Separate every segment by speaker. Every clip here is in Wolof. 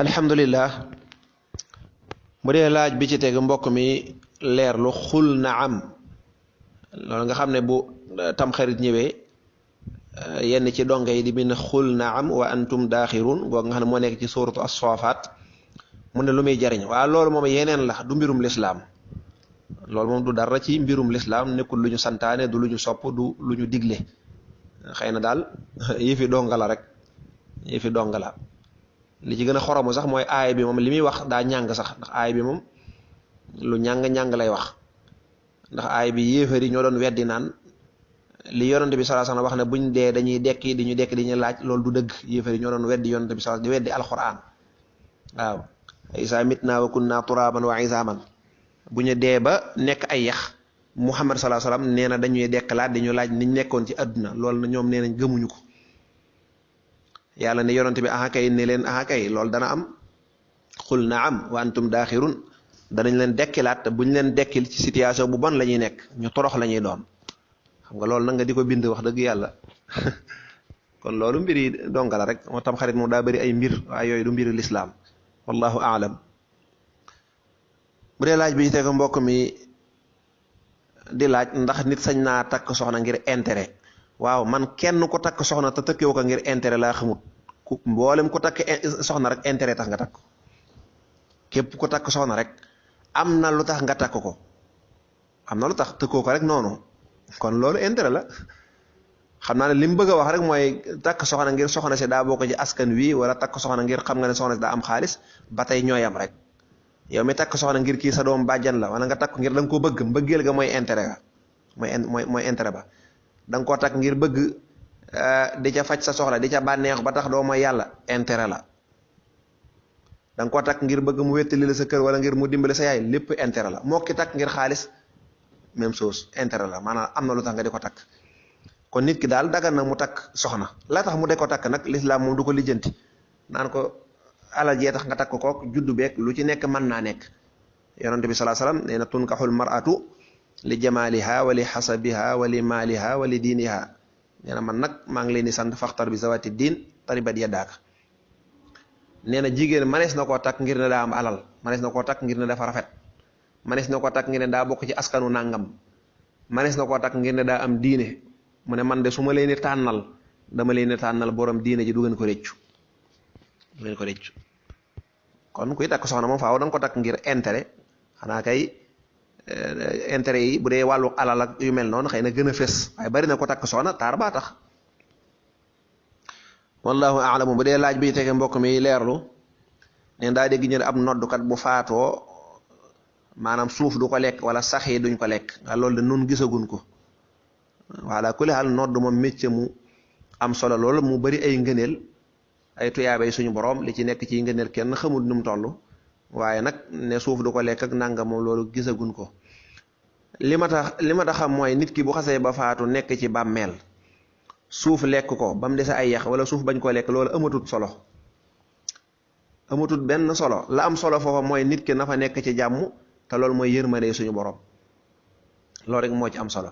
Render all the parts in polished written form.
Speaker 1: alhamdulillah bu dee laaj bi ci teg mbokk mi leerlu xul na am loolu nga xam ne bu tamxarit ñëwee yenn ci donge yi di bind xul na am wa antum daaxirun googu nga xam ne moo nekk ci suuratu as-Saafaat mu ne lu muy jariñ waaw loolu moom yeneen la du mbirum lislaam loolu moom du dara ci mbirum lislaam nekkul lu ñu santaane du lu ñu sopp du lu ñu digle xëy na daal yëfi donga la rek yëfi donga la li ci gën a xoromu sax mooy aay bi moom li muy wax daa ñàng sax ndax aay bi moom lu ñàng-ñàng lay wax ndax aay bi yéefar yi ñoo doon weddi naan li yonante bi sallallahu alayhi wasallam wax ne buñ dee dañuy dekki di ñu dekki di ñu laaj loolu du dëgg yéefar yi ñoo doon weddi yonante bi sallallahu di weddi alquran waaw isa mitna wa kunna turaban wa izaman bu ñu dee ba nekk ay yax muhammad sallallahu alayhi wasallam nee na dañuy dekkalaat di ñu laaj niñ nekkoon ci àdduna loolu na ñoom nee nañ gëmuñu ko yàlla ne yonante bi aha kay ne leen aha kay loolu dana am xul na am wa antum daaxirun danañ leen dekkilaat te buñ leen dekkil ci situation bu bon la ñuy nekk ñu torox la ñuy doon xam nga loolu nag nga di ko bind wax dëgg yàlla kon loolu mbir yi donga la rek moo tam xarit moom daa bëri ay mbir waaye yooyu du mbiri lislaam wallahu aalam bu dee laaj bi ci teg mbokk mi di laaj ndax nit sañ naa takk soxna ngir intérêt waaw man kenn ko takk soxna te tëkkewu ko ngir intérêt laa xamut ku mboolem ko takk soxna rek intérêt tax nga takk képp ko takk soxna rek am na lu tax nga takk ko am na lu tax tëkkoo ko rek noonu kon loolu intérêt la xam naa ne li mu bëgg a wax rek mooy takk soxna ngir soxna si daa bokk ci askan wi wala takk soxna ngir xam nga ne soxna si daa am xaalis ba tey ñooyam rek yow mi takk soxna ngir kii sa doom bàjjan la wala nga takk ngir da nga koo bëgg mbëggeel ga mooy intérêt ga mooy intérêt ba da nga koo takk ngir bëgg di ca faj sa soxla di ca bànneexu ba tax doo mooy yàlla intérêt la da nga koo takk ngir bëgg mu wettali la sa kër wala ngir mu dimbali sa yaay lépp intérêt la moo ki takk ngir xaalis même chose intérêt la maanaam am na lu tax nga di ko takk kon nit ki daal dagan na mu takk soxna la tax mu de ko takk nag lislaam moom du ko lijjanti naan ko alal jee tax nga takk kook juddu beeg lu ci nekk mën naa nekk yonente bi sallallahu alayhi wasallam nee na tunkaxul mar'atu li jamaliha wa li xasabiha wa li maaliha wa li diiniha nee na man nag maa ngi leen di sant faxtar bi zawati diin taribat yadaaka nee na jigéen manees na koo takk ngir ne daa am alal manees na koo takk ngir ne dafa rafet manees na koo takk ngir ne daa bokk ci askanu nàngam manees na koo takk ngir ne daa am diine mu ne man de su ma leen di tànnal dama leen di tànnal borom diine ji du ngeen ko réccu du ngeen ko réccu kon kuy takk soxna moom faaw da nga ko takk ngir intérêt xanaa kay intérêt yi bu dee wàllu alal ak yu mel noonu xëy na gën a fés waaye bari na ko takk soxna taar baa tax wallahu aalamu bu dee laaj bi tege mbokk mi leerlu neen daa dégg ñu ne ab noddukat bu faatoo maanaam suuf du ko lekk wala sax yi duñ ko lekk nga loolu de nun gisagun ko wala kulli xaal nodd moom métier mu am solo loolu mu bari ay ngëneel ay tuyaabay suñu borom li ci nekk ci ngëneel kenn xamul nu mu toll waaye nag ne suuf du ko lekk ak nangam moom loolu gisagun ko li ma tax xam mooy nit ki bu xasee ba faatu nekk ci bàmmeel suuf lekk ko ba mu dese ay yax wala suuf bañ koo lekk loolu amatut solo amatut benn solo la am solo foofa mooy nit ki na fa nekk ci jàmm te loolu mooy yërmande suñu borom loolu rek moo ci am solo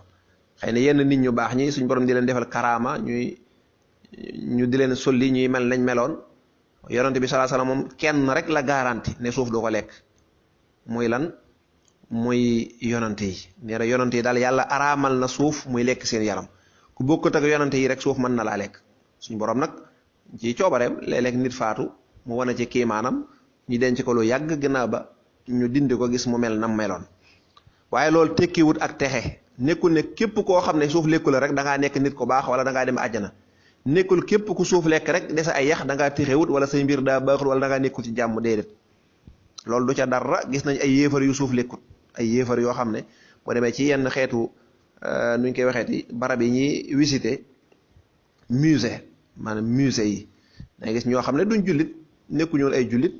Speaker 1: xëy na yenn nit ñu baax ñi suñu borom di leen defal karaama ñu di leen solli ñuy mel nañ meloon yonante bi sallallahu alayhi wasallam moom kenn rek la garanti ne suuf du ko lekk muy lan muy yonante yi nee na yonante yi daal yàlla araamal na suuf muy lekk seen yaram ku bokkut ak yonante yi rek suuf mën na laa lekk suñu borom nag ci coobareem léeg-léeg nit faatu mu wane ci kiimaanam ñu denc ko lu yàgg gannaaw ba ñu dindi ko gis mu mel nam meloon waaye loolu tekkiwut ak texe nekkul ne képp koo xam ne suuf lekku la rek da ngaa nekk nit ko baax wala da ngaa dem àjjana nekkul képp ku suuf lekk rek desa ay yax da ngaa texewut wala say mbir daa baaxul wala da ngaa nekkul ci jàmm déedéet loolu du ca dara gis nañ ay yéefar yu suuf lekkut ay yéefar yoo xam ne boo demee ci yenn xeetu nuñ koy waxeeti barab yi ñuy visiter musée maanaam musée yi da gis ñoo xam ne duñ jullit nekkuñoon ay jullit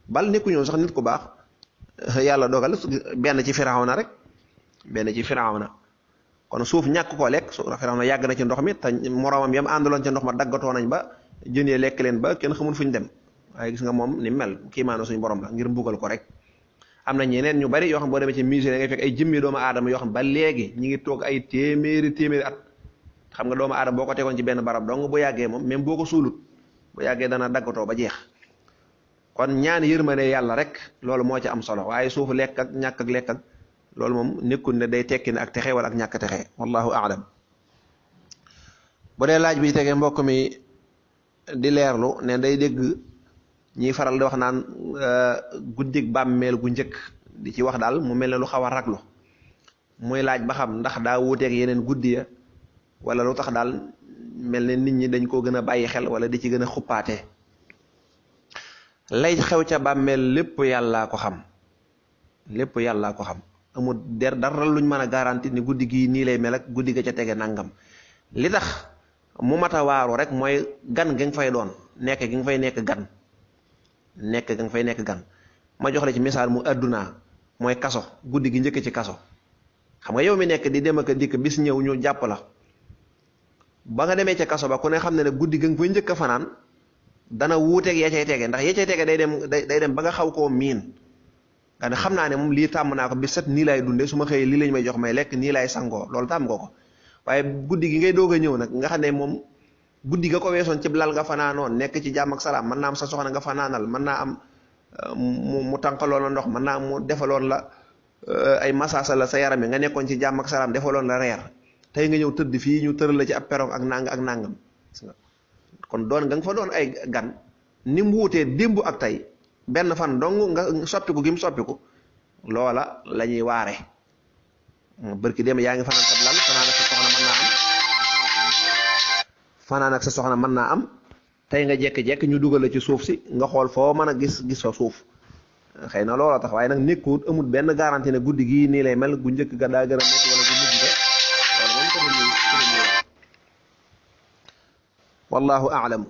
Speaker 1: bal nekkuñoon sax nit ku baax yàlla dogal benn ci Firawna rek benn ci Firawna kon suuf ñàkk koo lekk Firawna yàgg na ci ndox mi te moroomam yam àndaloon ca ndox ma daggatoo nañ ba jën yee lekk leen ba kenn xamul fuñ dem waaye gis nga moom ni mel kii maanaam suñu borom la ngir mbugal ko rek am na ñeneen ñu bari yoo xam boo demee ci musée da ngay fekk ay jëmmi doomu aadama yoo xam ba léegi ñi ngi toog ay téeméeri at xam nga doomu aadama boo ko tegoon ci benn barab dong bu yàggee moom même boo ko suulut bu yàggee dana daggatoo ba jeex kon ñaan yërmande yàlla rek loolu moo ci am solo waaye suufu lekk ak ñàkk ak lekk ak loolu moom nekkul ne day tekki ne ak texe wala ak ñàkk texe wallahu aalam. bu dee laaj bi tegee mbokk mi di leerlu ne day dégg ñiy faral di wax naan guddig bàmmeel gu njëkk di ci wax daal mu mel ne lu xaw a raglu muy laaj ba xam ndax daa wuuteeg yeneen guddi ya wala lu tax daal mel ne nit ñi dañ koo gën a bàyyi xel wala di ci gën a xuppaate. lay xew ca bàmmeel lépp yàllaa ko xam lépp yàllaa ko xam amul dara luñ mën a garanti ni guddi gii nii lay mel ak guddi ga ca tege nangam li tax mu mat a waaru rek mooy gan gi nga fay doon nekk gi nga fay nekk gan nekk gi nga fay nekk gan. ma jox la ci misaal mu àdduna mooy kaso guddi gi njëkk ci kaso xam nga yow mi nekk di dem ak dikk bis ñëw ñu jàpp la ba nga demee ca kaso ba ku ne xam ne ne guddi gi nga fay njëkk a fanaan dana wuuteeg ya cay tege ndax ya cay tege day dem ba nga xaw koo miin nga ne xam naa ne moom lii tàmm naa ko bi set nii laay dundee su ma xëyee lii lañ may jox may lekk nii laay sangoo loolu tàmm nga ko waaye guddi gi ngay doog a ñëw nag nga xam ne moom guddi ga ko weesoon ci lal nga fanaanoon nekk ci jàmm ak salaam mën naa am sa soxna nga fanaanal mën naa am mu tànqaloon la ndox mën naa am mu defaloon la ay massage la sa yaram yi nga nekkoon ci jàmm ak salaam defaloon la reer tey nga ñëw tëdd fii ñu tëral la ci ab perong ak nangam kon doon nga fa doon ay gan ni mu wuutee démb ak tey benn fan dong nga soppiku gi mu soppiku loola la ñuy waare bërki dem yaa ngi fanaan sa lal fanaan ak sa soxna mën naa am tey nga jekki-jekki ñu dugal la ci suuf si nga xool foo mën a gis fa suuf xëy na looloo tax waaye nag nekkut amul benn garantie ne guddi gii nii lay mel gu njëkk ga daa gën a métti wala gu mujj ga loolu moom wallahu a'lam.